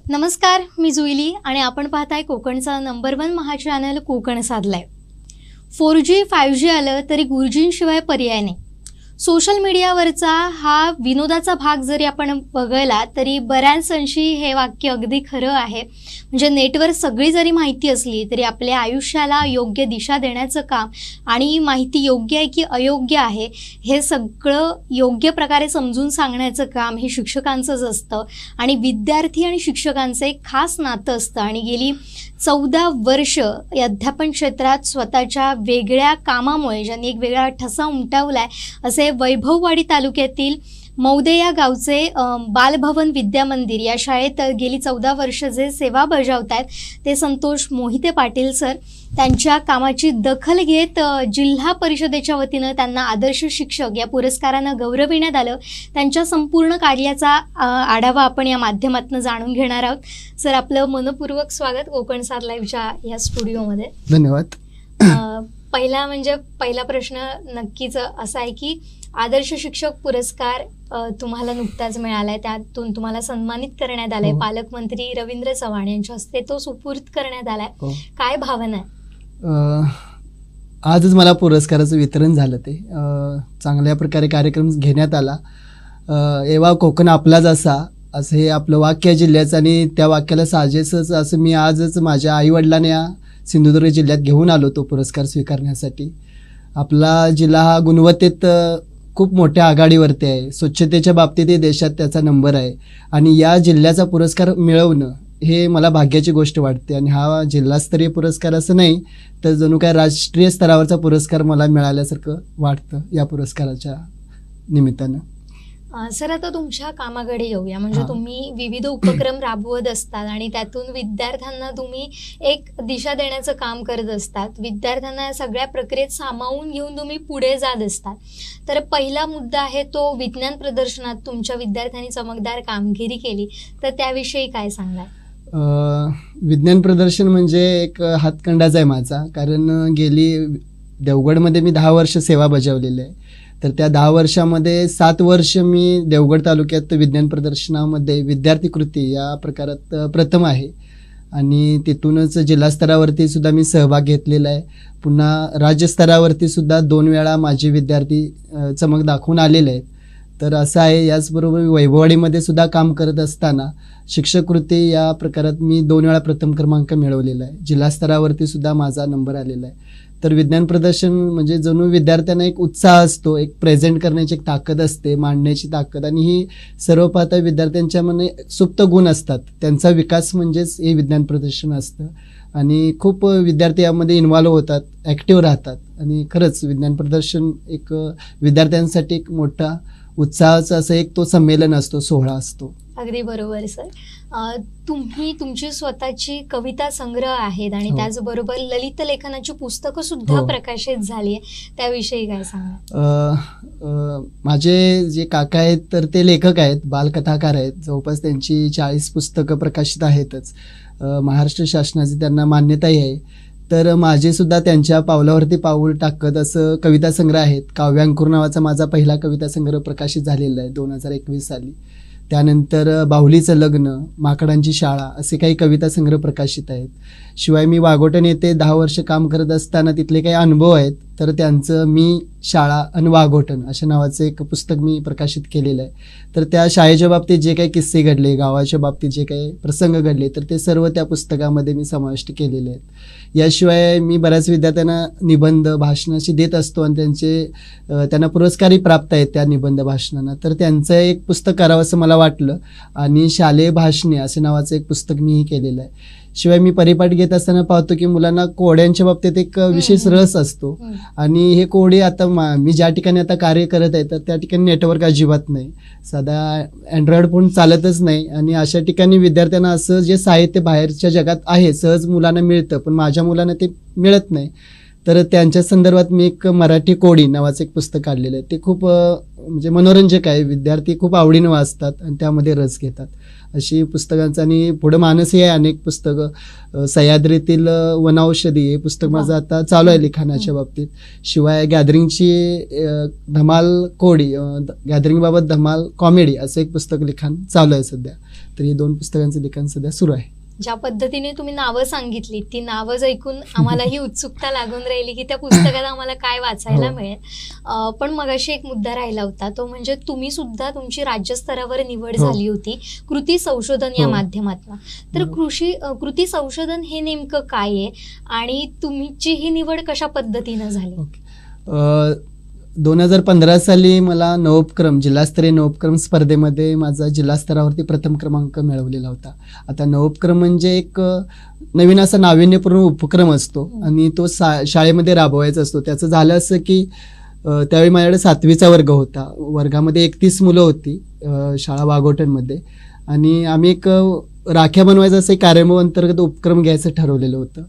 नमस्कार, मी जुईली आणि आपण पाहताय कोकणचा नंबर 1 महा चॅनल कोकण साधलाय. 4G 5G आलं तरी गुरुजींशिवाय पर्याय नाही. सोशल मीडियावरचा हा विनोदाचा भाग जरी आपण बघायला तरी बऱ्याच अंशी हे वाक्य अगदी खरं आहे. म्हणजे नेटवर सगळी जरी माहिती असली तरी आपल्या आयुष्याला योग्य दिशा देण्याचं काम आणि माहिती योग्य आहे की अयोग्य आहे हे सगळं योग्य प्रकारे समजून सांगण्याचं काम हे शिक्षकांचंच असतं. आणि विद्यार्थी आणि शिक्षकांचं एक खास नातं असतं. आणि गेली 14 वर्ष या अध्यापन क्षेत्रात स्वतःच्या वेगळ्या कामामुळे ज्यांनी एक वेगळा ठसा उमटवलाय असे वैभववाडी तालुक्यातील मौदे या गावचे बालभवन विद्यामंदिर या शाळेत गेली 14 वर्ष जे सेवा बजावत आहेत ते संतोष मोहिते पाटील सर. त्यांच्या कामाची दखल घेत जिल्हा परिषदेच्या वतीनं त्यांना आदर्श शिक्षक या पुरस्कारानं गौरविण्यात आलं. त्यांच्या संपूर्ण कार्याचा आढावा आपण या माध्यमातून जाणून घेणार आहोत. सर, आपलं मनपूर्वक स्वागत कोकण साध लाईव्हच्या या स्टुडिओमध्ये. धन्यवाद. पहिला प्रश्न नक्कीच असा आहे की आदर्श शिक्षक पुरस्कार तुम्हाला नुकताच मिळालाय, त्यातून तुम्हाला सन्मानित करण्यात आलाय. पालकमंत्री रवींद्र चव्हाण यांच्या हस्ते तो सुपूर्द करण्यात आलाय. काय भावना आहे? आजच मला पुरस्काराचं वितरण झालं. ते चांगल्या प्रकारे कार्यक्रम घेण्यात आला. एव्हा कोकण आपलाच असा असं हे आपलं वाक्य आहे जिल्ह्याचं आणि त्या वाक्याला साजेसच असं मी आजच माझ्या आईवडिलांना सिंधुदुर्ग जिल्ह्यात घेऊन आलो तो पुरस्कार स्वीकारण्यासाठी. आपला जिल्हा हा गुणवत्तेत खूप मोठ्या आघाडीवरती आहे. स्वच्छतेच्या बाबतीतही देशात त्याचा नंबर आहे आणि या जिल्ह्याचा पुरस्कार मिळवणं हे मला भाग्याची गोष्ट वाटते. आणि हा जिल्हास्तरीय पुरस्कार असं नाही तर जणू काय राष्ट्रीय स्तरावरचा पुरस्कार मला मिळाल्यासारखं वाटतं या पुरस्काराच्या निमित्तानं. सर, आता तुमच्या कामाकडे येऊया. म्हणजे तुम्ही विविध उपक्रम राबवत असतात आणि त्यातून विद्यार्थ्यांना तुम्ही एक दिशा देण्याचं काम करत असतात. विद्यार्थ्यांना या सगळ्या प्रक्रियेत सामावून घेऊन तुम्ही पुढे जात असतात. तर पहिला मुद्दा आहे तो विज्ञान प्रदर्शनात तुमच्या विद्यार्थ्यांनी चमकदार कामगिरी केली, तर त्याविषयी काय सांगाल? विज्ञान प्रदर्शन म्हणजे एक हातखंडाचा आहे माझा. कारण गेली देवगडमध्ये मी 10 वर्ष सेवा बजावलेली आहे. तर त्या 10 वर्षामध्ये 7 वर्ष मी देवगड तालुक्यात विज्ञान प्रदर्शनामध्ये विद्यार्थी कृती या प्रकारात प्रथम आहे. आणि तिथूनच जिल्हास्तरावरती सुद्धा मी सहभाग घेतलेला आहे. पुन्हा राज्यस्तरावरती सुद्धा 2 वेळा माझे विद्यार्थी चमक दाखवून आलेले आहेत. तर असं आहे. याचबरोबर वैभववाडीमध्ये सुद्धा काम करत असताना शिक्षकवृत्ती या प्रकारात मी 2 वेळा प्रथम क्रमांक मिळवलेला आहे. जिल्हास्तरावरती सुद्धा माझा नंबर आलेला आहे. तर विज्ञान प्रदर्शन म्हणजे जणू विद्यार्थ्यांना एक उत्साह असतो, एक प्रेझेंट करण्याची एक ताकद असते, मांडण्याची ताकद. आणि ही सर्व पाहता विद्यार्थ्यांच्या मने सुप्त गुण असतात, त्यांचा विकास म्हणजेच हे विज्ञान प्रदर्शन असतं. आणि खूप विद्यार्थी यामध्ये इन्व्हॉल्व होतात, ॲक्टिव्ह राहतात. आणि खरंच विज्ञान प्रदर्शन एक विद्यार्थ्यांसाठी एक मोठा उत्साहाचा असं एक तो संमेलन असतो, सोहळा असतो. अगदी बरोबर सर. तुम्ही तुमची स्वतःची कविता संग्रह आहेत आणि त्याचबरोबर ललित लेखनाची पुस्तकं सुद्धा प्रकाशित झाली आहे, त्याविषयी काय सांगा? माझे जे काका आहेत तर ते लेखक आहेत, बालकथाकार आहेत. जवळपास त्यांची 40 पुस्तकं प्रकाशित आहेतच. महाराष्ट्र शासनाची त्यांना मान्यताही आहे. तर माझे सुद्धा त्यांच्या पावलावरती पाऊल टाकत असं कविता संग्रह आहेत. काव्यांकुर नावाचा माझा पहिला कविता संग्रह प्रकाशित झालेला आहे 2021 साली. त्यानंतर बाहुलीचं लग्न, माकडांची शाळा असे काही कविता संग्रह प्रकाशित आहेत. शिवाय मी वाघोटण येथे 10 वर्ष काम करत असताना तिथले काही अनुभव आहेत. तर त्यांचं मी शाळा आणि वाघोटण अशा नावाचं एक पुस्तक मी प्रकाशित केलेलं आहे. तर त्या शाळेच्या बाबतीत जे काही किस्से घडले, गावाच्या बाबतीत जे काही प्रसंग घडले तर ते सर्व त्या पुस्तकामध्ये मी समाविष्ट केलेले आहेत. याशिवाय मी बऱ्याच विद्यार्थ्यांना निबंध भाषण अशी देत असतो आणि त्यांना पुरस्कारही प्राप्त आहेत त्या निबंध भाषणांना. तर त्यांचं एक पुस्तक करावं असं मला वाटलं आणि शालेय भाषणे असे नावाचं एक पुस्तक मीही केलेलं आहे. शिवाय मी परिपाठ घेत असताना पाहतो की मुलांना कोड्यांच्या बाबतीत एक विशेष रस असतो. आणि हे कोडे आता मी ज्या ठिकाणी आता कार्य करत आहे तर त्या ठिकाणी नेटवर्क अजिबात नाही, साधा अँड्रॉइड फोन चालतच नाही. आणि अशा ठिकाणी विद्यार्थ्यांना असं जे साहित्य बाहेरच्या जगात आहे सहज मुलांना मिळतं, पण माझ्या मुलांना ते मिळत नाही. तर त्यांच्या संदर्भात मी एक मराठी कोडी नावाचं एक पुस्तक काढलेलं आहे. ते खूप म्हणजे मनोरंजक आहे. विद्यार्थी खूप आवडीनं वाचतात आणि त्यामध्ये रस घेतात अशी पुस्तकांचं. आणि पुढं मानसी आहे अनेक पुस्तकं. सह्याद्रीतील वनौषधी हे पुस्तक माझं आता चालू आहे लिखाणाच्या बाबतीत. शिवाय गॅदरिंगची धमाल कोडी, गॅदरिंगबाबत धमाल कॉमेडी असं एक पुस्तक लिखाण चालू आहे सध्या. तर ही 2 पुस्तकांचं लिखाण सध्या सुरू आहे. ज्या पद्धतीने तुम्ही नावं सांगितली ती नावं ऐकून आम्हाला ही उत्सुकता लागून राहिली की त्या पुस्तकात आम्हाला काय वाचायला मिळेल. पण मगाशी एक मुद्दा राहिला होता, तो म्हणजे तुम्ही सुद्धा तुमची राज्यस्तरावर निवड झाली होती कृती संशोधन या माध्यमातून. तर कृती संशोधन हे नेमकं काय आहे आणि तुमची ही निवड कशा पद्धतीनं झाली? 2015 साली मला नवोपक्रम, जिल्हास्तरीय नवोपक्रम स्पर्धेमध्ये माझा जिल्हास्तरावरती प्रथम क्रमांक मिळवलेला होता. आता नवोपक्रम म्हणजे एक नवीन असा नाविन्यपूर्ण उपक्रम असतो आणि तो शाळेमध्ये राबवायचा असतो. त्याचं झालं असं की त्यावेळी माझ्याकडे 7वीचा वर्ग होता. वर्गामध्ये 31 मुलं होती शाळा वाघोटणमध्ये, आणि आम्ही एक राख्या बनवायचा असं कार्यामो अंतर्गत उपक्रम घ्यायचं ठरवलेलं होतं.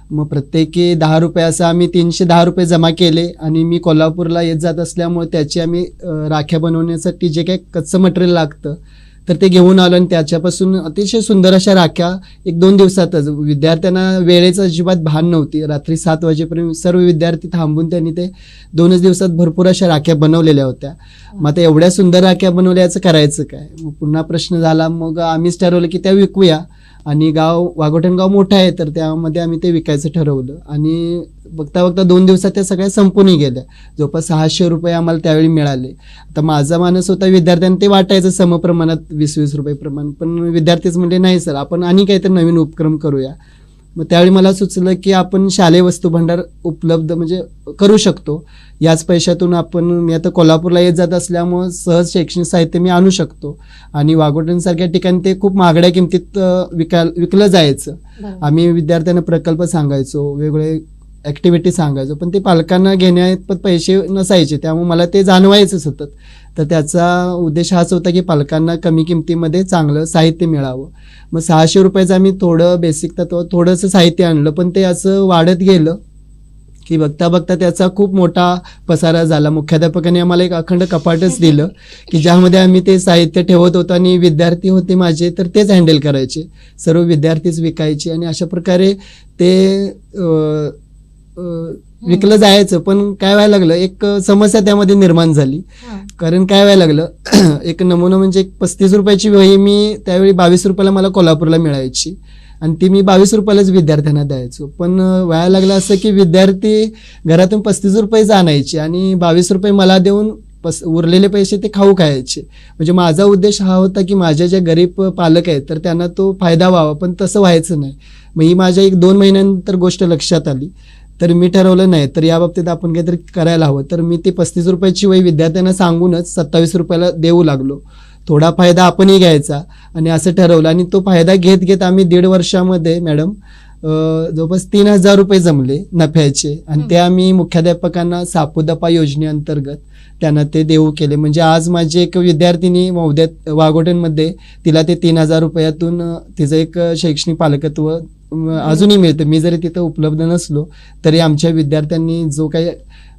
मग प्रत्येकी 10 रुपये असं आम्ही 310 रुपये जमा केले आणि मी कोल्हापूरला येत जात असल्यामुळे त्याची आम्ही राख्या बनवण्यासाठी जे काही कच्चं मटेरियल लागतं तर ते घेऊन आलो आणि त्याच्यापासून अतिशय सुंदर अशा राख्या 1-2 दिवसातच, विद्यार्थ्यांना वेळेचं अजिबात भान नव्हती, रात्री 7 वाजेपर्यंत सर्व विद्यार्थी थांबून त्यांनी ते 2च दिवसात भरपूर अशा राख्या बनवलेल्या होत्या. मग आता एवढ्या सुंदर राख्या बनवल्याचं करायचं काय? मग पुन्हा प्रश्न झाला. मग आम्हीच ठरवलं की त्या विकूया, आणि वाघोटण गाव मोठं आहे तर त्यामध्ये आम्ही ते विकायचं ठरवलं. आणि बघता बघता 2 दिवसात त्या सगळ्या संपूनही गेल्या. जवळपास 600 रुपये आम्हाला त्यावेळी मिळाले. आता माझा मानस होता विद्यार्थ्यांना ते वाटायचं समप्रमाणात 20-20 रुपये प्रमाण, पण विद्यार्थीच म्हणजे नाही सर, आपण आणि काहीतरी नवीन उपक्रम करूया. मग त्यावेळी मला सुचलं की आपण शालेय वस्तू भांडार उपलब्ध म्हणजे करू शकतो. याच पैशातून मी आता कोल्हापूरला येत जात असल्यामुळं सहज शैक्षणिक साहित्य मी आणू शकतो. आणि वाघोटणसारख्या ठिकाणी ते खूप महागड्या किमतीत विकलं जायचं. आम्ही विद्यार्थ्यांना प्रकल्प सांगायचो, वेगवेगळे ॲक्टिव्हिटी सांगायचो, पण ते पालकांना घेण्यात पैसे नसायचे, त्यामुळे मला ते जाणवायचं सतत. तर त्याचा उद्देश हाच होता की पालकांना कमी किमतीमध्ये चांगलं साहित्य मिळावं. मग 600 रुपयाचं आम्ही थोडं बेसिक तत्व थोडंसं साहित्य आणलं, पण ते असं वाढत गेलं की बघता बघता त्याचा खूप मोठा पसारा झाला. मुख्याध्यापकाने आम्हाला एक अखंड कपाटच दिलं की ज्यामध्ये आम्ही ते साहित्य ठेवत होतो आणि विद्यार्थी होते माझे तर तेच हँडल करायचे, सर्व विद्यार्थीच विकायचे. आणि अशा प्रकारे ते विकलं जायचं. पण काय व्हायला लागलं, एक समस्या त्यामध्ये निर्माण झाली. कारण काय व्हायला लागलं, एक नमुना म्हणजे 35 रुपयाची वही मी त्यावेळी 22 रुपयाला मला कोल्हापूरला मिळायची आणि ती मी 22 रुपयालाच विद्यार्थ्यांना द्यायचो. पण व्हायला लागलं असं की विद्यार्थी घरातून 35 रुपये आणायचे आणि 22 रुपये मला देऊन उरलेले पैसे ते खाऊ खायचे. म्हणजे माझा उद्देश हा होता की माझ्या ज्या गरीब पालक आहेत तर त्यांना तो फायदा व्हावा, पण तसं व्हायचं नाही. मग ही माझ्या 1-2 महिन्यानंतर गोष्ट लक्षात आली. तर मी ठरवलं नाही तर या बाबतीत आपण काहीतरी करायला हवं. तर मी ती 35 रुपयाची वही विद्यार्थ्यांना सांगूनच 27 रुपयाला देऊ लागलो. थोडा फायदा आपणही घ्यायचा आणि असं ठरवलं. आणि तो फायदा घेत घेत आम्ही 1.5 वर्षामध्ये मॅडम जवळपास 3000 रुपये जमले नफ्याचे. आणि ते आम्ही मुख्याध्यापकांना सापुदपा योजनेअंतर्गत त्यांना ते देऊ केले. म्हणजे आज माझी एक विद्यार्थिनी मौद्यात वाघोटणमध्ये तिला ते 3000 रुपयातून तिचं एक शैक्षणिक पालकत्व अजूनही मिळतं. मी जरी तिथं उपलब्ध नसलो तरी आमच्या विद्यार्थ्यांनी जो काही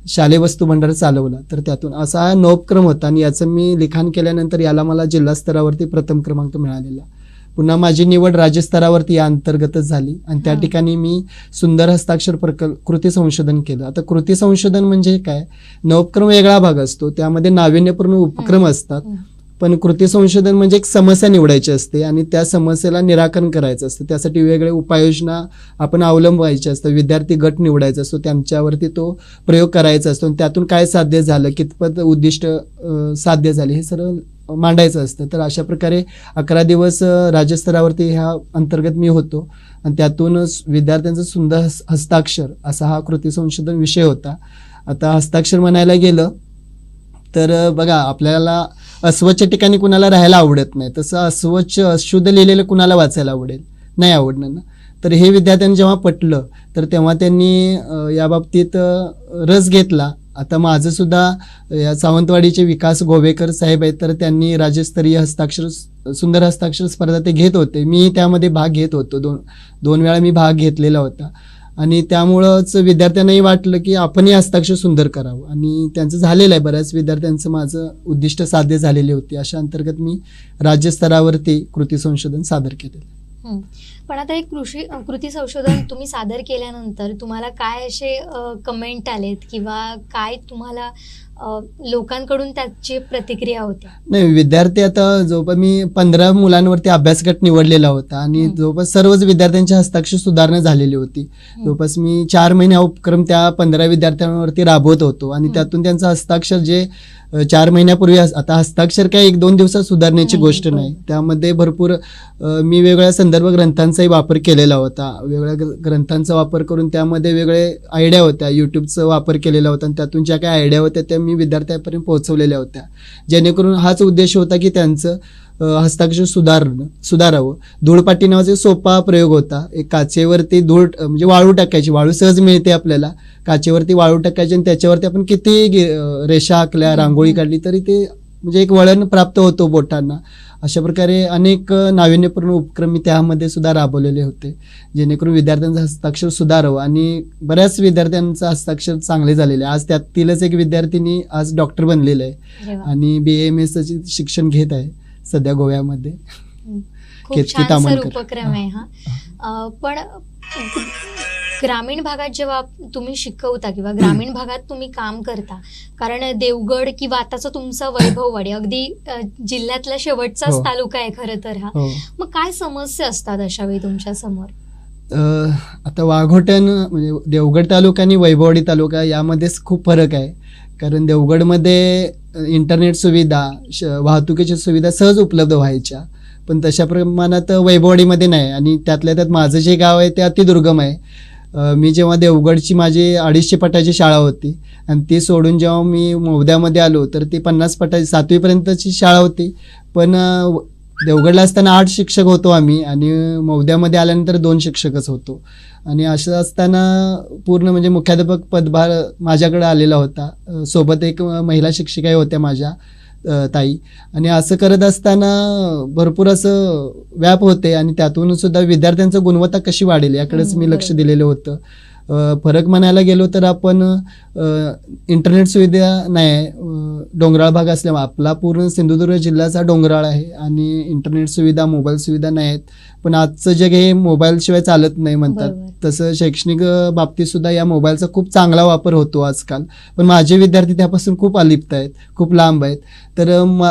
शालेय वस्तू भांडार चालवला तर त्यातून असा हा नवोपक्रम होता. आणि याचं मी लिखाण केल्यानंतर याला मला जिल्हा स्तरावरती प्रथम क्रमांक मिळालेला. पुन्हा माझी निवड राज्यस्तरावरती या अंतर्गतच झाली आणि त्या ठिकाणी मी सुंदर हस्ताक्षर कृती संशोधन केलं. आता कृती संशोधन म्हणजे काय, नवोपक्रम वेगळा भाग असतो, त्यामध्ये नाविन्यपूर्ण उपक्रम असतात. पण कृती संशोधन म्हणजे एक समस्या निवडायची असते आणि त्या समस्येला निराकरण करायचं असतं. त्यासाठी वेगवेगळ्या उपाययोजना आपण अवलंबायच्या असतात. विद्यार्थी गट निवडायचा असतो, त्यांच्यावरती तो प्रयोग करायचा असतो. त्यातून काय साध्य झालं, कितपत उद्दिष्ट साध्य झाले हे सर्व मांडायचं असतं. तर अशा प्रकारे 11 दिवस राज्यस्तरावरती ह्या अंतर्गत मी होतो आणि त्यातूनच विद्यार्थ्यांचं सुंदर हस्ताक्षर असा हा कृती संशोधन विषय होता. आता हस्ताक्षर म्हणायला गेलं तर बघा, आपल्याला अस्वच्छ ठिकाणी कुणाला राहायला आवडत नाही, तसं अस्वच्छ अशुद्ध लिहिलेलं कुणाला वाचायला आवडेल, नाही आवडणार ना. तर हे विद्यार्थ्यांनी जेव्हा पटलं तर तेव्हा त्यांनी या बाबतीत रस घेतला. आता माझं सुद्धा या सावंतवाडीचे विकास गोवेकर साहेब आहेत, तर त्यांनी राज्यस्तरीय सुंदर हस्ताक्षर स्पर्धा ते घेत होते. मी त्यामध्ये भाग घेत होतो, दोन वेळा मी भाग घेतलेला होता. आणि त्यामुळंच विद्यार्थ्यांनाही वाटलं की आपणही हस्ताक्षर सुंदर करावं आणि त्यांचं झालेलं आहे. बऱ्याच विद्यार्थ्यांचं माझं उद्दिष्ट साध्य झालेली होती. अशा अंतर्गत मी राज्यस्तरावरती कृती संशोधन सादर केलेलं. पण आता एक कृती संशोधन तुम्ही सादर केल्यानंतर तुम्हाला काय असे कमेंट आलेत किंवा काय तुम्हाला लोकांकडून त्याची प्रतिक्रिया होत्या? नाही, विद्यार्थी आता जवळपास मी 15 मुलांवरती अभ्यासगट निवडलेला होता आणि जवळपास सर्वच विद्यार्थ्यांची हस्ताक्षर सुधारणा झालेली होती. जवळपास मी 4 महिने हा उपक्रम त्या 15 विद्यार्थ्यांवरती राबवत होतो आणि त्यातून त्यांचं हस्ताक्षर जे 4 महिन्यापूर्वी, आता हस्ताक्षर काय 1-2 दिवसात सुधारण्याची गोष्ट नाही. त्यामध्ये भरपूर मी वेगवेगळ्या संदर्भ ग्रंथांचाही वापर केलेला होता. वेगवेगळ्या ग्रंथांचा वापर करून त्यामध्ये वेगळे आयडिया होत्या. युट्यूबचा वापर केलेला होता आणि त्यातून ज्या काही आयडिया होत्या त्या मी विद्यार्थ्यांपर्यंत पोहोचवलेल्या होत्या, जेणेकरून हाच उद्देश होता की त्यांचं हस्ताक्षर सुधारावं. धूळपाटी नावाचा सोपा प्रयोग होता. एक काचेवरती धूळ म्हणजे वाळू टाकायची, वाळू सहज मिळते आपल्याला, काचेवरती वाळू टाकायची आणि त्याच्यावरती आपण किती रेषा आखल्या, रांगोळी काढली तरी ते म्हणजे एक वळण प्राप्त होतो बोटांना. अशा प्रकारे अनेक नाविन्यपूर्ण उपक्रम मी त्यामध्ये सुद्धा राबवलेले होते, जेणेकरून विद्यार्थ्यांचं हस्ताक्षर सुधारावं आणि बऱ्याच विद्यार्थ्यांचं हस्ताक्षर चांगले झालेले. आज त्यातीलच एक विद्यार्थिनी आज डॉक्टर बनलेलं आहे आणि BAMS शिक्षण घेत आहे सध्या गोव्यामध्ये. खूप छान सर उपक्रम आहे हा. पण ग्रामीण भागात जेव्हा तुम्ही शिकवता किंवा ग्रामीण भागात तुम्ही काम करता, कारण देवगड किंवा आताचा तुमचा वैभववाडी अगदी जिल्ह्यातला शेवटचाच तालुका आहे खरं तर हा, मग काय समस्या असतात अशा वेळी तुमच्या समोर? आता वाघोटण म्हणजे देवगड तालुका आणि वैभववाडी तालुका यामध्येच खूप फरक आहे. कारण देवगडमध्ये इंटरनेट सुविधा, वाहतुकीची सुविधा सहज उपलब्ध व्हायच्या, पण तशा प्रमाणात वैभववाडीमध्ये नाही. आणि त्यातल्या त्यात माझं जे गाव आहे ते अतिदुर्गम आहे. मी जेव्हा देवगडची माझी 250 फटाची शाळा होती आणि ती सोडून जेव्हा मी मौद्यामध्ये आलो तर ती 50 फटाची 7वी पर्यंतची शाळा होती. पण देवगडला असताना 8 शिक्षक होतो आम्ही आणि मौद्यामध्ये आल्यानंतर 2 शिक्षकच होतो. आणि असं असताना पूर्ण म्हणजे मुख्याध्यापक पदभार माझ्याकडे आलेला होता. सोबत एक महिला शिक्षिकाही होत्या माझ्या ताई. आणि असं करत असताना भरपूर असं व्याप होते आणि त्यातून सुद्धा विद्यार्थ्यांचं गुणवत्ता कशी वाढेल याकडेच मी लक्ष दिलेलं होतं. फरक म्हणायला गेलो तर आपण इंटरनेट सुविधा नाही, डोंगराळ भाग असल्यामुळे आपला पूर्ण सिंधुदुर्ग जिल्ह्याचा डोंगराळ आहे आणि इंटरनेट सुविधा, मोबाईल सुविधा नाही आहेत. पण आजचं जग हे मोबाईलशिवाय चालत नाही म्हणतात. तसं शैक्षणिक बाबतीत सुद्धा या मोबाईलचा खूप चांगला वापर होतो आजकाल. पण माझे विद्यार्थी त्यापासून खूप अलिप्त आहेत, खूप लांब आहेत. तर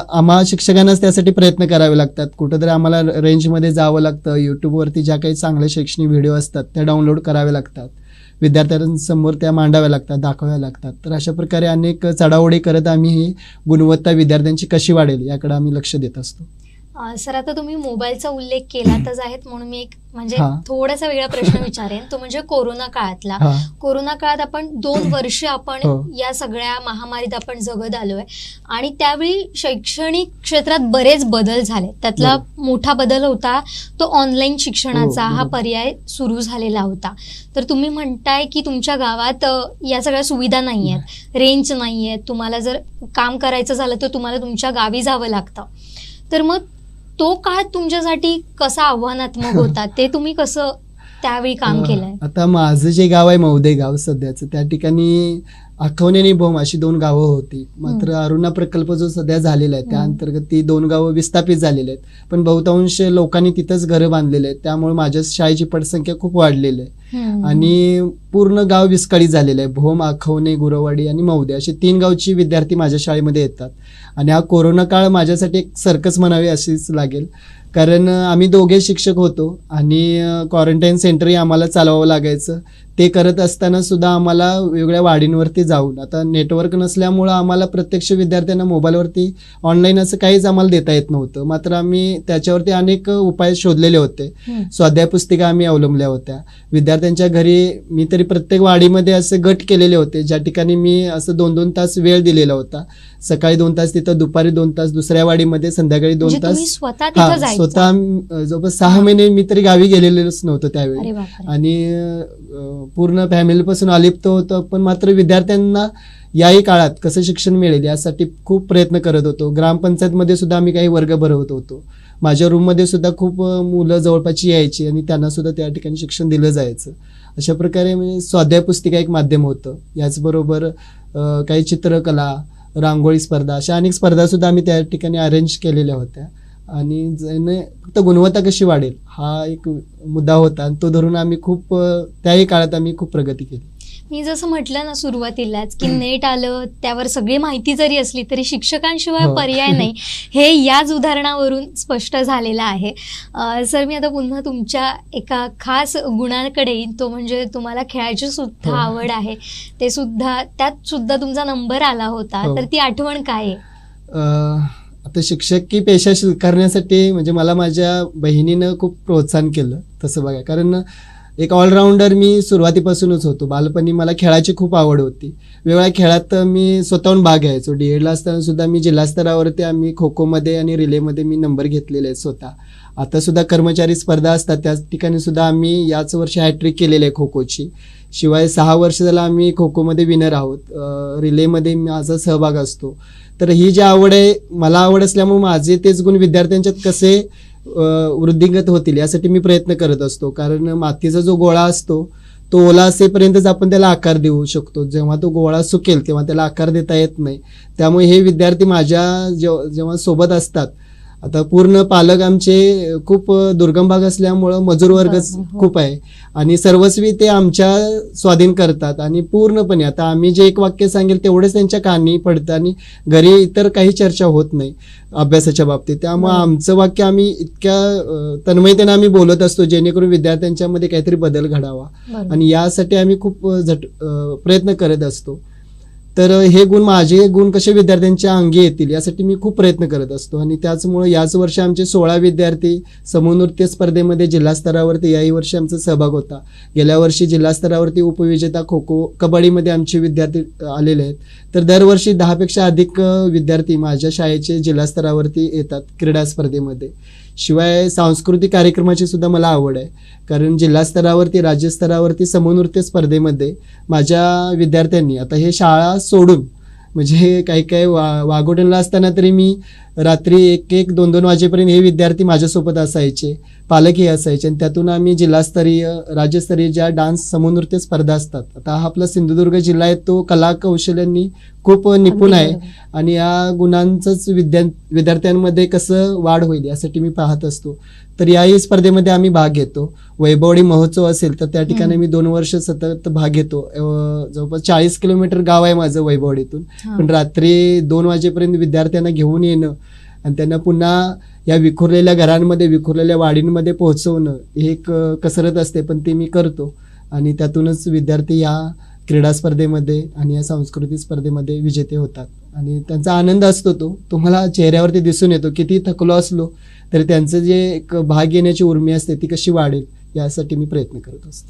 आम्हा शिक्षकांनाच त्यासाठी प्रयत्न करावे लागतात. कुठंतरी आम्हाला रेंजमध्ये जावं लागतं. यूट्यूबवरती ज्या काही चांगले शैक्षणिक व्हिडिओ असतात त्या डाउनलोड करावे लागतात, विद्यार्थ्यांसमोर त्या मांडाव्या लागतात, दाखवाव्या लागतात. तर अशा प्रकारे अनेक चढाओढी करत आम्ही ही गुणवत्ता विद्यार्थ्यांची कशी वाढेल याकडे आम्ही लक्ष देत असतो. सर, आता तुम्ही मोबाईलचा उल्लेख केलातच आहेत म्हणून मी एक म्हणजे थोडासा वेगळा प्रश्न विचारेन, तो म्हणजे कोरोना काळातला. कोरोना काळात आपण 2 वर्ष आपण या सगळ्या महामारीत आपण जगत आलोय आणि त्यावेळी शैक्षणिक क्षेत्रात बरेच बदल झाले. त्यातला मोठा बदल होता तो ऑनलाईन शिक्षणाचा हा पर्याय सुरू झालेला होता. तर तुम्ही म्हणताय की तुमच्या गावात या सगळ्या सुविधा नाही आहेत, रेंज नाही आहेत, तुम्हाला जर काम करायचं झालं तर तुम्हाला तुमच्या गावी जावं लागतं. तर मग तो काळ तुमच्यासाठी कसा आव्हानात्मक होता, ते तुम्ही कसं त्यावेळी काम केलंय? आता माझं जे गाव आहे मौदे गाव सध्याचं, त्या ठिकाणी आखवणे आणि भोम अशी 2 गावं होती. मात्र अरुणा प्रकल्प जो सध्या झालेला आहे त्या अंतर्गत ती 2 गावं विस्थापित झालेली आहेत. पण बहुतांश लोकांनी तिथंच घरं बांधलेले आहेत. त्यामुळे माझ्या शाळेची पटसंख्या खूप वाढलेली आहे आणि पूर्ण गाव विस्कळीत झालेलं आहे. भोम, आखवणे, गुरवाडी आणि मौदे असे 3 गावची विद्यार्थी माझ्या शाळेमध्ये येतात. आणि हा कोरोना काळ माझ्यासाठी एक सर्कस म्हणावी अशीच लागेल. कारण आम्ही 2 शिक्षक होतो आणि क्वारंटाईन सेंटरही आम्हाला चालवावं लागायचं. ते करत असताना सुद्धा आम्हाला वेगवेगळ्या वाडींवरती जाऊन, आता नेटवर्क नसल्यामुळं आम्हाला प्रत्यक्ष विद्यार्थ्यांना मोबाईलवरती ऑनलाईन असं काहीच आम्हाला देता येत नव्हतं. मात्र आम्ही त्याच्यावरती अनेक उपाय शोधलेले होते. स्वाध्याय पुस्तिका आम्ही अवलंबल्या होत्या. विद्यार्थ्यांच्या घरी मी तरी प्रत्येक वाडीमध्ये असे गट केलेले होते, ज्या ठिकाणी मी असं 2-2 तास वेळ दिलेला होता. सकाळी 2 तास तिथं, दुपारी 2 तास दुसऱ्या वाडीमध्ये, संध्याकाळी 2 तास. स्वतः जवळपास 6 महिने मी तरी गावी गेलेलोच नव्हतं त्यावेळी आणि पूर्ण फॅमिलीपासून अलिप्त होतं. पण मात्र विद्यार्थ्यांना याही काळात कसं शिक्षण मिळेल यासाठी खूप प्रयत्न करत होतो. ग्रामपंचायतमध्ये सुद्धा आम्ही काही वर्ग भरवत होतो. माझ्या रूममध्ये सुद्धा खूप मुलं जवळपासची यायची आणि त्यांना सुद्धा त्या ठिकाणी शिक्षण दिलं जायचं. अशा प्रकारे म्हणजे स्वाध्याय पुस्तिका एक माध्यम होतं. याचबरोबर काही चित्रकला, रांगोळी स्पर्धा अशा अनेक स्पर्धासुद्धा आम्ही त्या ठिकाणी अरेंज केलेल्या होत्या. आणि फक्त गुणवत्ता कशी वाढेल हा एक मुद्दा होता आणि तो धरून आम्ही त्याही काळात आम्ही खूप प्रगती केली. मी जसं म्हटलं ना सुरुवातीलाच की नेट आलं, त्यावर सगळी माहिती जरी असली तरी शिक्षकांशिवाय पर्याय नाही, हे याच उदाहरणावरून स्पष्ट झालेलं आहे. सर, मी आता पुन्हा तुमच्या एका खास गुणाकडे येईन, तो म्हणजे तुम्हाला खेळाची सुद्धा आवड आहे. त्यात सुद्धा तुमचा नंबर आला होता, तर ती आठवण काय आहे? आता शिक्षकी पेशा स्वीकारण्यासाठी म्हणजे मला माझ्या बहिणीनं खूप प्रोत्साहन केलं तसं बघा. कारण एक ऑलराऊंडर मी सुरुवातीपासूनच होतो. बालपणी मला खेळाची खूप आवड होती. वेगवेगळ्या खेळात मी स्वतःहून भाग घ्यायचो. D.Edला असताना सुद्धा मी जिल्हा स्तरावरती आम्ही खो खोमध्ये आणि रिलेमध्ये मी नंबर घेतलेले आहेत स्वतः. आता सुद्धा कर्मचारी स्पर्धा असतात त्याच ठिकाणी सुद्धा आम्ही याच वर्षी हॅट्रिक केलेली आहे खो खोची. शिवाय 6 वर्ष झालं आम्ही खो खोमध्ये विनर आहोत. रिलेमध्ये माझा सहभाग असतो. तर ही जी आवड आहे, मला आवड असल्यामुळे माझे तेच गुण विद्यार्थ्यांच्यात कसे वृद्धिंगत होतील यासाठी मी प्रयत्न करत असतो. कारण मातीचा जो गोळा असतो तो ओला असेपर्यंतच आपण त्याला आकार देऊ शकतो. जेव्हा तो गोळा सुकेल तेव्हा त्याला आकार देता येत नाही. त्यामुळे हे विद्यार्थी माझ्या जेव्हा सोबत असतात, आता पूर्ण पालक आमचे खूप दुर्गम भाग असल्यामुळं मजूर वर्ग खूप आहे आणि सर्वस्वी ते आमच्या स्वाधीन करतात आणि पूर्णपणे आता आम्ही जे एक वाक्य सांगेल तेवढेच त्यांच्या कानी पडतं आणि घरी इतर काही चर्चा होत नाही अभ्यासाच्या बाबतीत. त्यामुळे आमचं वाक्य आम्ही इतक्या तन्मयतेने आम्ही बोलत असतो जेणेकरून विद्यार्थ्यांच्या मध्ये काहीतरी बदल घडावा आणि यासाठी आम्ही खूप प्रयत्न करत असतो. तर हे गुण, माझे गुण कसे विद्यार्थ्यांच्या अंगी येतील यासाठी मी खूप प्रयत्न करत असतो आणि त्याचमुळे याच वर्षी आमचे 16 विद्यार्थी समूह नृत्य स्पर्धेमध्ये जिल्हा स्तरावरती याही वर्षी आमचा सहभाग होता. गेल्या वर्षी जिल्हा स्तरावरती उपविजेता खो खो, कबड्डीमध्ये आमचे विद्यार्थी आलेले आहेत. तर दरवर्षी 10 पेक्षा अधिक विद्यार्थी माझ्या शाळेचे जिल्हा स्तरावरती येतात क्रीडा स्पर्धेमध्ये. शिवाय सांस्कृतिक कार्यक्रमाची सुद्धा मला आवड आहे. कारण जिल्हा स्तरावरती, राज्यस्तरावरती समूह नृत्य स्पर्धेमध्ये माझ्या विद्यार्थ्यांनी, आता हे शाळा सोडून म्हणजे काही वाघोटणला असताना तरी मी रात्री 1-1, 2-2 वाजेपर्यंत हे विद्यार्थी माझ्यासोबत असायचे, पालकही असायचे आणि त्यातून आम्ही जिल्हास्तरीय, राज्यस्तरीय ज्या डान्स समूह नृत्य स्पर्धा असतात. आता हा आपला सिंधुदुर्ग जिल्हा आहे तो कला कौशल्यांनी खूप निपुण आहे आणि या गुणांचंच विद्यार्थ्यांमध्ये कसं वाढ होईल यासाठी मी पाहत असतो. तर याही स्पर्धेमध्ये आम्ही भाग घेतो. वैभवडी महोत्सव असेल तर त्या ठिकाणी मी 2 वर्ष सतत भाग घेतो. जवळपास 40 किलोमीटर गाव आहे माझं वैभवडीतून, पण रात्री 2 वाजेपर्यंत विद्यार्थ्यांना घेऊन येणं आणि त्यांना पुन्हा या विखुरलेल्या घरांमध्ये, विखुरलेल्या वाडींमध्ये पोहोचवणं ही एक कसरत असते, पण ते मी करतो आणि त्यातूनच विद्यार्थी या क्रीडा स्पर्धेमध्ये आणि या सांस्कृतिक स्पर्धेमध्ये विजेते होतात आणि त्यांचा आनंद असतो तो मला चेहऱ्यावरती दिसून येतो. किती थकलो असलो तरी त्यांचं जे एक भाग घेण्याची उर्मी असते ती कशी वाढेल यासाठी मी प्रयत्न करत असतो.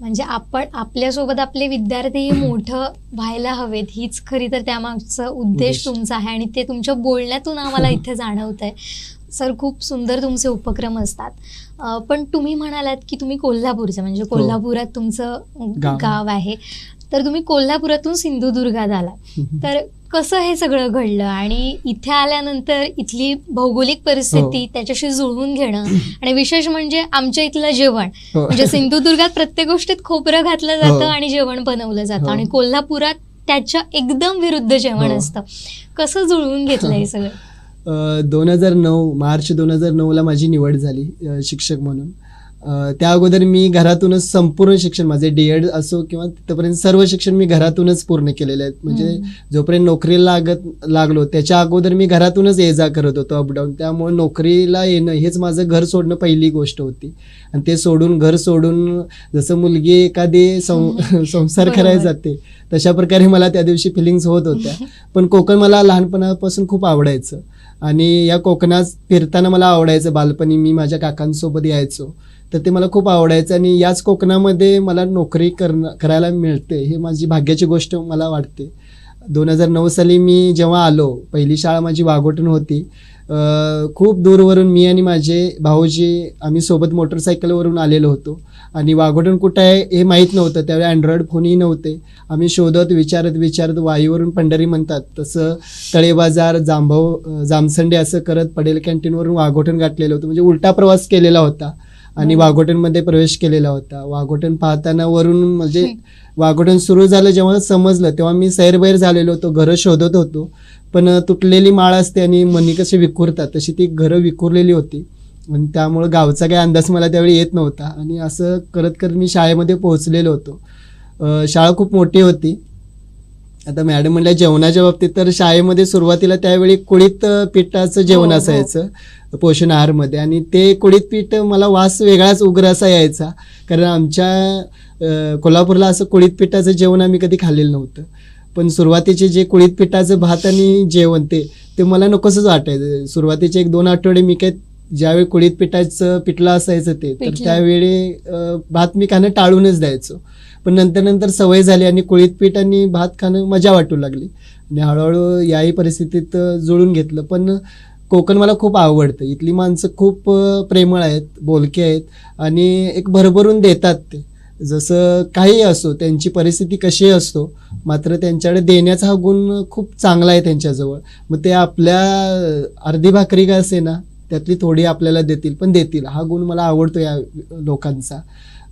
म्हणजे आपण आपल्यासोबत आपले विद्यार्थी मोठं व्हायला हवेत, हीच खरी तर त्यामागचा उद्देश तुमचा आहे आणि ते तुमच्या बोलण्यातून आम्हाला इथे जाणवत आहे. सर, खूप सुंदर तुमचे उपक्रम असतात. पण तुम्ही म्हणालात की तुम्ही कोल्हापूरचं, म्हणजे कोल्हापुरात तुमचं गाव आहे, तर तुम्ही कोल्हापुरातून सिंधुदुर्गात आला. तर कसं हे सगळं घडलं आणि इथे आल्यानंतर इथली भौगोलिक परिस्थिती त्याच्याशी जुळवून घेणं आणि विशेष म्हणजे आमच्या इथलं जेवण, म्हणजे सिंधुदुर्गात प्रत्येक गोष्टीत खोबरं घातलं जातं आणि जेवण बनवलं जातं आणि कोल्हापुरात त्याच्या एकदम विरुद्ध जेवण असतं. कसं जुळवून घेतलं हे सगळं? 2009 मार्च 2009ला माझी निवड झाली शिक्षक म्हणून. त्या अगोदर मी घरातूनच संपूर्ण शिक्षण, माझे D.Ed असो किंवा तिथपर्यंत सर्व शिक्षण मी घरातूनच पूर्ण केलेले आहेत. म्हणजे जोपर्यंत नोकरीला लागलो त्याच्या अगोदर मी घरातूनच ये जा करत होतो, अपडाऊन. त्यामुळे नोकरीला येणं हेच माझं घर सोडणं पहिली गोष्ट होती आणि ते सोडून, घर सोडून जसं मुलगी एखादी संसार करायला जाते तशा प्रकारे मला त्या दिवशी फिलिंग्स होत होत्या. पण कोकण मला लहानपणापासून खूप आवडायचं आणि या कोकणात फिरताना मला आवडायचं. बालपणी मी माझ्या काकांसोबत यायचो तर ते मला खूप आवडायचं आणि याच कोकणामध्ये मला नोकरी करायला मिळते ही माझी भाग्याची गोष्ट मला वाटते. 2009 साली मी जेव्हा आलो, पहिली शाळा माझी वाघोटण होती. खूप दूरवरून मी आणि माझे भाऊजी आम्ही सोबत मोटरसायकलवरून आलेलो होतो आणि वाघोटण कुठं आहे हे माहीत नव्हतं. त्यावेळी अँड्रॉइड फोनही नव्हते. आम्ही शोधत विचारत वाईवरून पंढरी म्हणतात तसं तळे बाजार, जामसंडे असं करत पडेल कॅन्टीनवरून वाघोटण गाठलेलं होतं. म्हणजे उलटा प्रवास केलेला होता आणि वाघोटनमध्ये प्रवेश केलेला होता. वाघोटन पाहताना वरून म्हणजे वाघोटन सुरू झालं जेव्हा समजलं तेव्हा मी सैरबैर झालेलो होतो, घरं शोधत होतो. पण तुटलेली माळ असते आणि मनी कशी विखुरतात तशी ती घरं विखुरलेली होती आणि त्यामुळं गावचा काही अंदाज मला त्यावेळी येत नव्हता. आणि असं करत करत मी शाळेमध्ये पोहोचलेलो होतो. शाळा खूप मोठी होती. आता मॅडम म्हणल्या जेवणाच्या बाबतीत, तर शाळेमध्ये सुरुवातीला त्यावेळी कुळीत पिठाचं जेवण असायचं पोषण आहारमध्ये. आणि ते कुळीत पीठ मला वास वेगळाच उग्र असा यायचा, कारण आमच्या कोल्हापूरला असं कुळीत पिठाचं जेवण आम्ही कधी खाल्लेलं नव्हतं. पण सुरुवातीचे जे कुळीत पिठाचं भात आणि जेवण ते मला नकोसच वाटायचं. सुरुवातीचे 1-2 आठवडे मी काय ज्यावेळी कुळीत पिठाचं पिठलं असायचं तर त्यावेळी भात मी खाणं टाळूनच द्यायचो. पण नंतर सवय झाली आणि कुळीत पीठ आणि भात खाणं मजा वाटू लागली आणि हळूहळू याही परिस्थितीत जुळून घेतलं. पण कोकण मला खूप आवडतं. इथली माणसं खूप प्रेमळ आहेत, बोलके आहेत आणि एक भरभरून देतात. ते जसं काही असो, त्यांची परिस्थिती कशी असतो, मात्र त्यांच्याकडे देण्याचा हा गुण खूप चांगला आहे त्यांच्याजवळ. मग ते आपल्या अर्धी भाकरी का असे ना त्यातली थोडी आपल्याला देतील, पण देतील. हा गुण मला आवडतो या लोकांचा.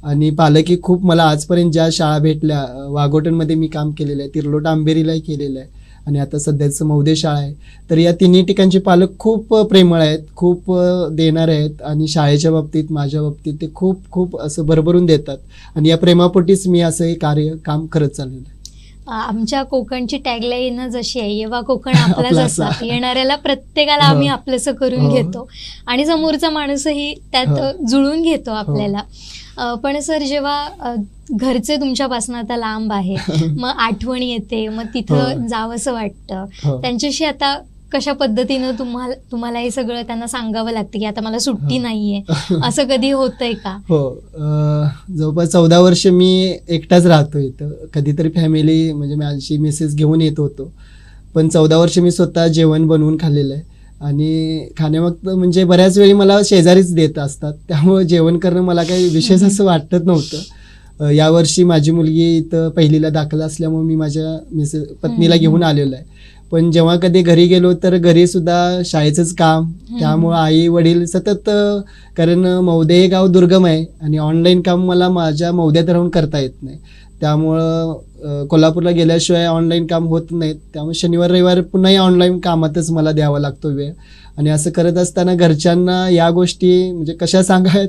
आणि पालकी खूप मला आजपर्यंत ज्या शाळा भेटल्या, वाघोटनमध्ये मी काम केलेलं आहे, तिर्लोट आंबेरीलाही केलेलं आहे आणि आता सध्याचं मौदे शाळा आहे. तर या तिन्ही ठिकाणचे पालक खूप प्रेमळ आहेत, खूप देणारे आहेत आणि शाळेच्या बाबतीत माझ्या बाबतीत ते खूप खूप असं भरभरून देतात. आणि या प्रेमापोटीच मी असं हे काम करत चाललेलं आहे. आमच्या कोकणची टॅगलाईन जशी आहे, येवा कोकण आपला जसा, येणाऱ्याला प्रत्येकाला आम्ही आपलंसं करून घेतो आणि समोरचा माणूसही त्यात जुळून घेतो आपल्याला. पण सर, जेव्हा घरचे तुमच्यापासून आता लांब आहे, मग आठवण येते, मग तिथं जावंसं वाटतं, त्यांच्याशी आता कशा पद्धतीनं तुम्हाला हे सगळं त्यांना सांगावं लागतं की आता मला सुट्टी नाहीये, असं कधी होतंय का? हो, जवळपास 14 वर्ष मी एकटाच राहतो इथं. कधीतरी फॅमिली म्हणजे माझी मिसेस घेऊन येत होतो, पण 14 वर्ष मी स्वतः जेवण बनवून खाल्लेलं आहे. आणि खाण्यामागत म्हणजे बऱ्याच वेळी मला शेजारीच देत असतात, त्यामुळे जेवण करणं मला काही विशेष असं वाटत नव्हतं. यावर्षी माझी मुलगी इथं पहिलीला दाखल असल्यामुळे मी माझ्या पत्नीला घेऊन आलेलो आहे. पण जेव्हा कधी घरी गेलो तर घरी सुद्धा शाळेचंच काम, त्यामुळं आई वडील सतत, कारण मौदे हे गाव दुर्गम आहे आणि ऑनलाईन काम मला माझ्या मौद्यात राहून करता येत नाही. त्यामुळं कोल्हापूरला गेल्याशिवाय ऑनलाईन काम होत नाहीत. त्यामुळे शनिवार रविवार पुन्हा या ऑनलाईन कामातच मला द्यावा लागतो वेळ. आणि असं करत असताना घरच्यांना या गोष्टी म्हणजे कशा सांगायत,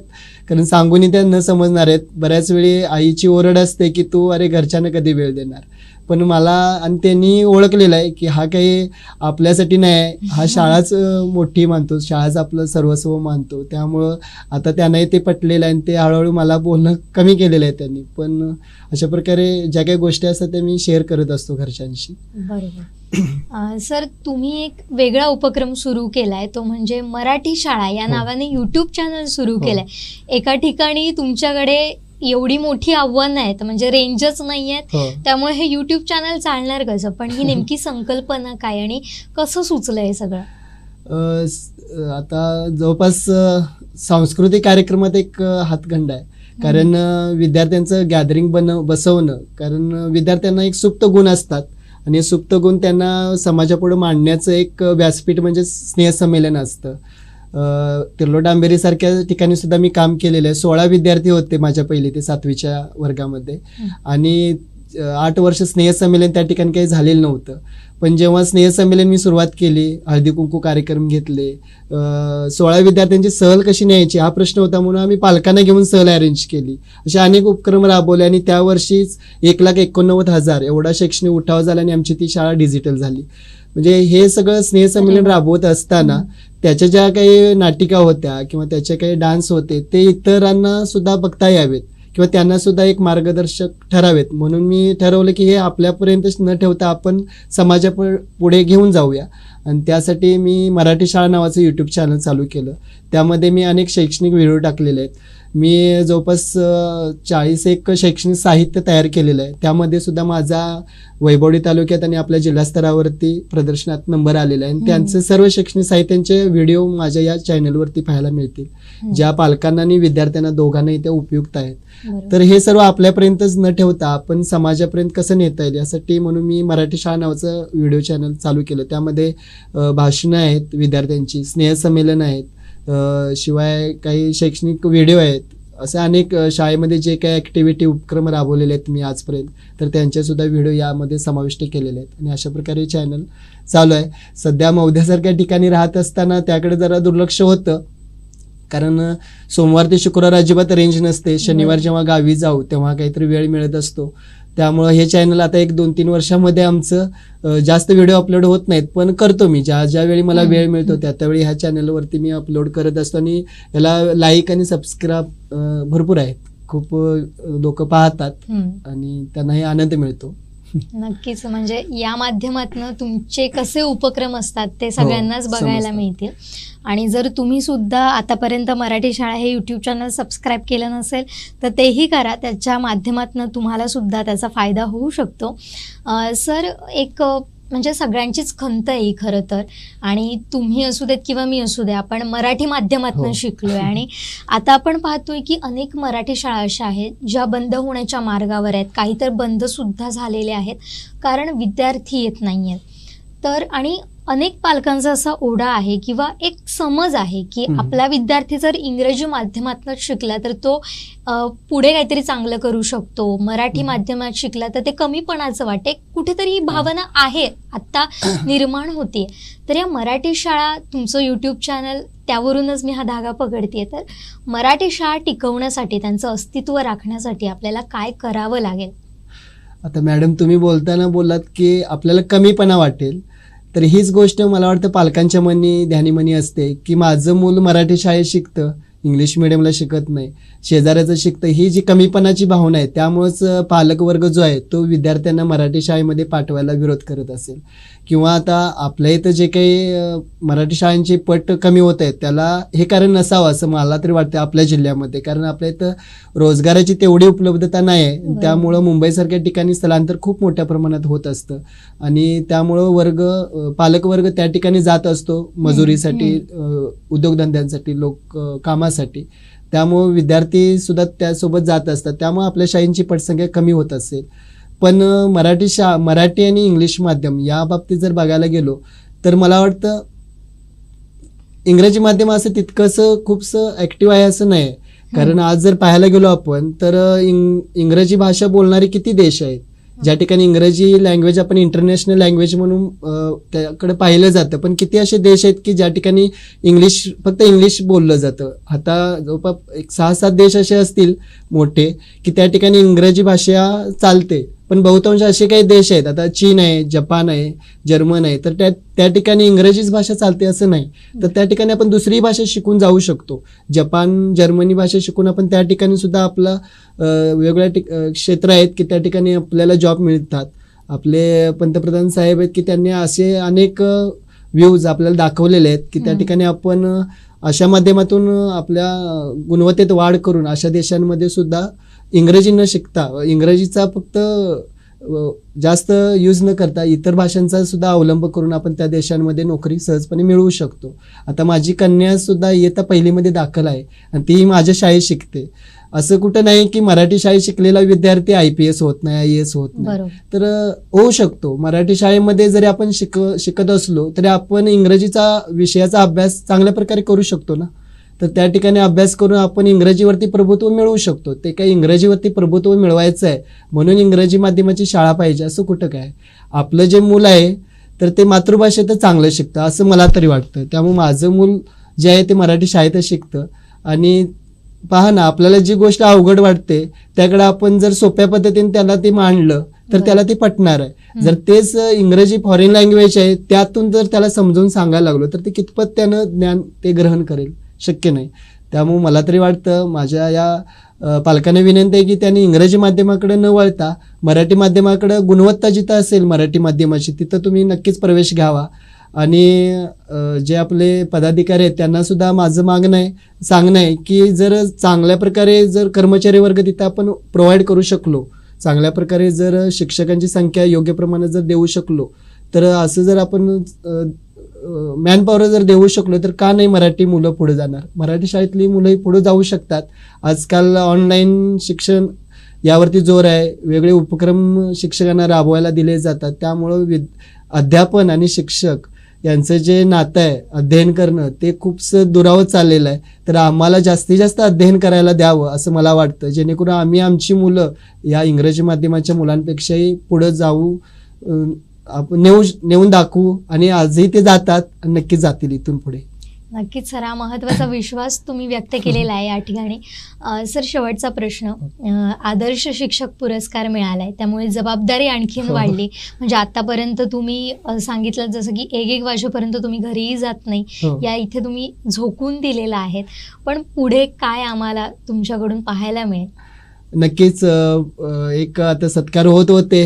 कारण सांगूनही त्या न समजणार आहेत. बऱ्याच वेळी आईची ओरड असते की तू अरे घरच्यांना कधी वेळ देणार. पण मला आणि त्यांनी ओळखलेलं आहे की हा काही आपल्यासाठी नाही आहे, हा शाळाच मोठी मानतो, शाळाच आपलं सर्वस्व मानतो. त्यामुळं आता त्यांनाही ते पटलेलं आहे आणि ते हळूहळू मला बोलणं कमी केलेलं आहे त्यांनी. पण अशा प्रकारे ज्या काही गोष्टी असतात त्या मी शेअर करत असतो घरच्यांशी. बरोबर. सर, तुम्ही एक वेगळा उपक्रम सुरू केलाय, तो म्हणजे मराठी शाळा या नावाने यूट्यूब चॅनल सुरू केलंय. एका ठिकाणी तुमच्याकडे एवढी मोठी आव्हानं आहेत, म्हणजे रेंजच नाही आहेत, त्यामुळे हे युट्यूब चॅनल चालणार कसं? पण ही नेमकी संकल्पना काय आणि कसं सुचलं हे सगळं? आता जवळपास सांस्कृतिक कार्यक्रमात एक हातखंडा आहे, कारण विद्यार्थ्यांचं गॅदरिंग बसवणं, कारण विद्यार्थ्यांना एक सुप्त गुण असतात आणि सुप्त गुण त्यांना समाजापुढे मांडण्याचं एक व्यासपीठ म्हणजे स्नेहसंमेलन असतं. तिर्लोट आंबेरी सारख्या ठिकाणी सुद्धा मी काम केलेलं आहे. 16 विद्यार्थी होते माझ्या 1ली ते 7वीच्या वर्गामध्ये आणि 8 वर्ष स्नेहसंमेलन त्या ठिकाणी काही झालेलं नव्हतं. पण जेव्हा स्नेहसंमेलन मी सुरुवात केली, हळदी कुंकू कार्यक्रम घेतले, 16 विद्यार्थ्यांची सहल कशी न्यायची हा प्रश्न होता, म्हणून आम्ही पालकांना घेऊन सहल अरेंज केली. असे अनेक उपक्रम राबवले आणि त्या वर्षीच 1,89,000 एवढा शैक्षणिक उठाव झाला आणि आमची ती शाळा डिजिटल झाली. म्हणजे हे सगळं स्नेहसंमेलन राबवत असताना त्याच्या ज्या काही नाटिका होत्या किंवा त्याचे काही डान्स होते ते इतरांना सुद्धा बघता यावेत किंवा त्यांना सुद्धा एक मार्गदर्शक ठरावेत, म्हणून मी ठरवलं की हे आपल्यापर्यंतच न ठेवता आपण समाजापुढे घेऊन जाऊया. आणि त्यासाठी मी मराठी शाळा नावाचं यूट्यूब चॅनल चालू केलं. त्यामध्ये मी अनेक शैक्षणिक व्हिडिओ टाकलेले आहेत. मी जवळपास 40 शैक्षणिक साहित्य तयार केलेलं आहे. त्यामध्ये सुद्धा माझा वैभवडी तालुक्यात आणि आपल्या जिल्हास्तरावरती प्रदर्शनात नंबर आलेला आहे. आणि त्यांचे सर्व शैक्षणिक साहित्यांचे व्हिडिओ माझ्या या चॅनलवरती पाहायला मिळतील, ज्या पालकांना आणि विद्यार्थ्यांना दोघांनाही त्या उपयुक्त आहेत. तर हे सर्व आपल्यापर्यंतच न ठेवता आपण समाजापर्यंत कसं नेता येईल यासाठी म्हणून मी मराठी शाळा नावाचं व्हिडिओ चॅनल चालू केलं. त्यामध्ये भाषणं आहेत विद्यार्थ्यांची, स्नेहसंमेलन आहेत, शिवाय काही शैक्षणिक व्हिडिओ आहेत. असे अनेक शाळेमध्ये जे काही ॲक्टिव्हिटी उपक्रम राबवलेले आहेत मी आजपर्यंत, तर त्यांचेसुद्धा व्हिडिओ यामध्ये समाविष्ट केलेले आहेत. आणि अशा प्रकारे चॅनल चालू आहे. सध्या मौद्यासारख्या ठिकाणी राहत असताना त्याकडे जरा दुर्लक्ष होतं, कारण सोमवार ते शुक्रवार अजिबात रेंज नसते. शनिवार जेव्हा गावी जाऊ तेव्हा काहीतरी वेळ मिळत असतो. त्यामुळं हे चॅनल आता 1-2-3 वर्षामध्ये आमचं जास्त व्हिडिओ अपलोड होत नाहीत, पण करतो मी ज्यावेळी मला वेळ मिळतो त्यावेळी ह्या चॅनलवरती मी अपलोड करत असतो. आणि याला लाईक आणि सबस्क्राईब भरपूर आहेत. खूप लोक पाहतात आणि त्यांनाही आनंद मिळतो. नक्कीच, म्हणजे या माध्यमातून तुमचे कसे उपक्रम असतात ते सगळ्यांनाच बघायला मिळतील. आणि जर तुम्ही सुद्धा आतापर्यंत मराठी शाळा हे यूट्यूब चॅनल सबस्क्राईब केलं नसेल तर तेही करा. त्याच्या माध्यमातून तुम्हाला सुद्धा त्याचा फायदा होऊ शकतो. सर, एक म्हणजे सगळ्यांचीच खंत आहे खरं तर, आणि तुम्ही असू देत किंवा मी असू दे, आपण मराठी माध्यमातून शिकलोय. आणि आता आपण पाहतोय की अनेक मराठी शाळा अशा आहेत ज्या बंद होण्याच्या मार्गावर आहेत. काही तर बंद सुद्धा झालेले आहेत कारण विद्यार्थी येत नाही आहेत. तर आणि अनेक पालकांचा असा ओढा आहे किंवा एक समज आहे की आपला विद्यार्थी जर इंग्रजी माध्यमातून शिकला तर तो पुढे काहीतरी चांगलं करू शकतो, मराठी माध्यमात शिकला तर ते कमीपणाचं वाटते, कुठेतरी ही भावना आहे आता निर्माण होते. तर या मराठी शाळा, तुमचं यूट्यूब चॅनल, त्यावरूनच मी हा धागा पकडते. तर मराठी शाळा टिकवण्यासाठी, त्यांचं अस्तित्व राखण्यासाठी आपल्याला काय करावं लागेल? आता मॅडम, तुम्ही बोलताना बोललात की आपल्याला कमीपणा वाटेल, तर हीच गोष्ट मला वाटतं पालकांच्या ध्यानीमनी असते की माझं मूल मराठी शाळेत शिकतं, इंग्लिश मिडियमला शिकत नाही, शेजाऱ्याचं शिकतं. ही जी कमीपणाची भावना आहे त्यामुळेच पालकवर्ग जो आहे तो विद्यार्थ्यांना मराठी शाळेमध्ये पाठवायला विरोध करत असेल. किंवा आता आपल्या इथं जे काही मराठी शाळांची पट कमी होत आहेत त्याला हे कारण नसावं असं मला तरी वाटतं आपल्या जिल्ह्यामध्ये. कारण आपल्या इथं रोजगाराची तेवढी उपलब्धता नाही आहे. त्यामुळं मुंबईसारख्या ठिकाणी स्थलांतर खूप मोठ्या प्रमाणात होत असतं आणि त्यामुळं पालकवर्ग त्या ठिकाणी जात असतो मजुरीसाठी, उद्योगधंद्यांसाठी, लोक कामासाठी. त्यामुळं विद्यार्थी सुद्धा त्यासोबत जात असतात. त्यामुळे आपल्या शाळेंची पटसंख्या कमी होत असेल. पण मराठी आणि इंग्लिश माध्यम या बाबतीत जर बघायला गेलो तर मला वाटतं इंग्रजी माध्यम असं तितकंसं खूपसं ॲक्टिव्ह आहे असं नाही. कारण आज जर पाहायला गेलो आपण तर इंग्रजी भाषा बोलणारे किती देश आहेत ज्या ठिकाणी इंग्रजी लँग्वेज आपण इंटरनॅशनल लँग्वेज म्हणून त्याकडे पाहिलं जातं. पण किती असे देश आहेत की ज्या ठिकाणी फक्त इंग्लिश बोललं जातं. आता जवळपास 6-7 देश असे असतील मोठे की त्या ठिकाणी इंग्रजी भाषा चालते. पण बहुतांश असे काही देश आहेत, आता चीन आहे, जपान आहे, जर्मन आहे, तर त्या ठिकाणी इंग्रजीच भाषा चालते असं नाही. तर त्या ठिकाणी आपण दुसरी भाषा शिकून जाऊ शकतो. जपान, जर्मनी भाषा शिकून आपण त्या ठिकाणी सुद्धा आपला वेगवेगळ्या क्षेत्र आहेत की त्या ठिकाणी आपल्याला जॉब मिळतात. आपले पंतप्रधान साहेब आहेत की त्यांनी असे अनेक व्ह्यूज आपल्याला दाखवलेले आहेत की त्या ठिकाणी आपण अशा माध्यमातून आपल्या गुणवत्तेत वाढ करून अशा देशांमध्ये सुद्धा इंग्रजी न शिकता, इंग्रजीचा फक्त जास्त यूज न करता इतर भाषांचा सुद्धा अवलंब करून आपण त्या देशांमध्ये नोकरी सहजपणे मिळवू शकतो. आता माझी कन्या सुद्धा इयत्ता 1ली दाखल आहे आणि ती माझ्या शाळेत शिकते. असं कुठं नाही की मराठी शाळेत शिकलेला विद्यार्थी IPS होत नाही, IAS होत नाही. तर होऊ शकतो. मराठी शाळेमध्ये जरी आपण शिकत असलो तरी आपण इंग्रजीचा विषयाचा अभ्यास चांगल्या प्रकारे करू शकतो ना. तर त्या ठिकाणी अभ्यास करून आपण इंग्रजीवरती प्रभुत्व मिळवू शकतो. ते काही इंग्रजीवरती प्रभुत्व मिळवायचं आहे म्हणून इंग्रजी माध्यमाची शाळा पाहिजे असं कुठं काय. आपलं जे मूल आहे तर ते मातृभाषेतच चांगलं शिकतं असं मला तरी वाटतं. त्यामुळे माझं मूल जे आहे ते मराठी शाळेतच शिकतं. आणि पहा ना, आपल्याला जी गोष्ट अवघड वाटते त्याकडे आपण जर सोप्या पद्धतीने त्याला ते मांडलं तर त्याला ते पटणार आहे. जर तेच इंग्रजी फॉरेन लँग्वेज आहे त्यातून जर त्याला समजावून सांगायला लागलो तर ते कितपत त्यानं ज्ञान ते ग्रहण करेल, शक्य नाही. त्यामुळे मला तरी वाटतं माझ्या या पालकांना विनंती आहे की त्यांनी इंग्रजी माध्यमाकडे न वळता मराठी माध्यमाकडे गुणवत्ता जिथं असेल मराठी माध्यमाची तिथं तुम्ही नक्कीच प्रवेश घ्यावा. आणि जे आपले पदाधिकारी आहेत त्यांना सुद्धा माझं सांगणं आहे की जर चांगल्या प्रकारे जर कर्मचारी वर्ग तिथं आपण प्रोव्हाइड करू शकलो, चांगल्या प्रकारे जर शिक्षकांची संख्या योग्य प्रमाणात जर देऊ शकलो तर असं जर आपण मॅनपॉवर जर देऊ शकलो तर का नाही मराठी मुलं पुढे जाणार. मराठी शाळेतली मुलंही पुढे जाऊ शकतात. आजकाल ऑनलाईन शिक्षण यावरती जोर आहे, वेगळे उपक्रम शिक्षकांना राबवायला दिले जातात. त्यामुळं अध्यापन आणि शिक्षक यांचं जे नातं आहे अध्ययन करणं ते खूपसं दुरावत चाललेलं आहे. तर आम्हाला जास्तीत जास्त अध्ययन करायला द्यावं असं मला वाटतं, जेणेकरून आम्ही आमची मुलं या इंग्रजी माध्यमाच्या मुलांपेक्षाही पुढं जाऊ, नेऊन दाखवू. आणि आजही ते जातात आणि नक्कीच जातील इथून पुढे. नक्कीच सर, हा महत्त्वाचा विश्वास तुम्ही व्यक्त केलेला आहे या ठिकाणी. सर, शेवटचा प्रश्न. आदर्श शिक्षक पुरस्कार मिळालाय, त्यामुळे जबाबदारी आणखीन वाढली. म्हणजे आतापर्यंत तुम्ही सांगितलं जसं की 1-1 वाजेपर्यंत तुम्ही घरीही जात नाही, या इथे तुम्ही झोकून दिलेला आहेत. पण पुढे काय आम्हाला तुमच्याकडून पाहायला मिळेल? नक्कीच एक आता सत्कार होत होते,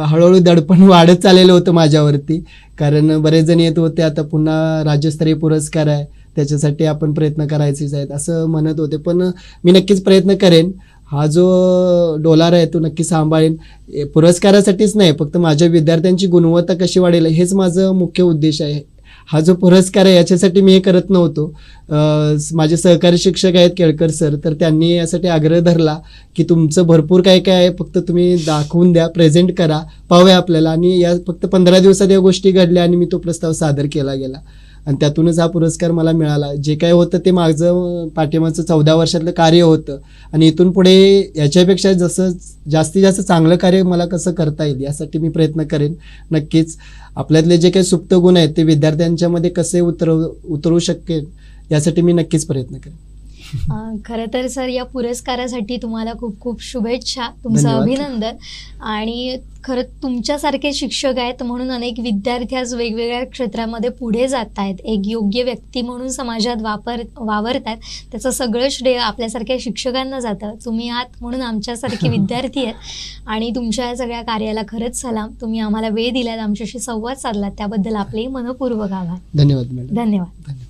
हळूहळू दडपण वाढत चाललेलं होतं माझ्यावरती, कारण बरेच जण येत होते आता पुन्हा राज्यस्तरीय पुरस्कार आहे त्याच्यासाठी आपण प्रयत्न करायचेच आहेत असं म्हणत होते. पण मी नक्कीच प्रयत्न करेन. हा जो डोलार आहे तो नक्की सांभाळेन. पुरस्कारासाठीच नाही, फक्त माझ्या विद्यार्थ्यांची गुणवत्ता कशी वाढेल हेच माझं मुख्य उद्देश आहे. हा जो पुरस्कार आहे याच्यासाठी मी हे करत नव्हतो. माझे सहकारी शिक्षक आहेत केळकर सर, तर त्यांनी यासाठी आग्रह धरला की तुमचं भरपूर काय काय आहे, फक्त तुम्ही दाखवून द्या, प्रेझेंट करा, पाहूया आपल्याला. आणि या फक्त 15 दिवसात या गोष्टी घडल्या आणि मी तो प्रस्ताव सादर केला गेला आणि त्यातूनच हा पुरस्कार मला मिळाला. जे काय होतं ते माझं पाठीमागचं 14 वर्षातलं कार्य होतं आणि इथून पुढे याच्यापेक्षा जसं जास्तीत जास्त चांगलं कार्य मला कसं करता येईल यासाठी मी प्रयत्न करेन. नक्कीच आपल्यातले जे काही सुप्त गुण आहेत ते विद्यार्थ्यांच्यामध्ये कसे उतरवू शकेल यासाठी मी नक्कीच प्रयत्न करेन. खरं तर सर, या पुरस्कारासाठी तुम्हाला खूप खूप शुभेच्छा, तुमचं अभिनंदन. आणि खरं तुमच्यासारखे शिक्षक आहेत म्हणून अनेक विद्यार्थी आज वेगवेगळ्या क्षेत्रामध्ये पुढे जात आहेत, एक योग्य व्यक्ती म्हणून समाजात वावरत आहेत. त्याचं सगळं श्रेय आपल्यासारख्या शिक्षकांना जातं. तुम्ही आहात म्हणून आमच्यासारखे विद्यार्थी आहेत आणि तुमच्या या सगळ्या कार्याला खरंच सलाम. तुम्ही आम्हाला वेळ दिलात, आमच्याशी संवाद साधलात, त्याबद्दल आपलेही मनपूर्वक आभार. धन्यवाद मॅडम. धन्यवाद.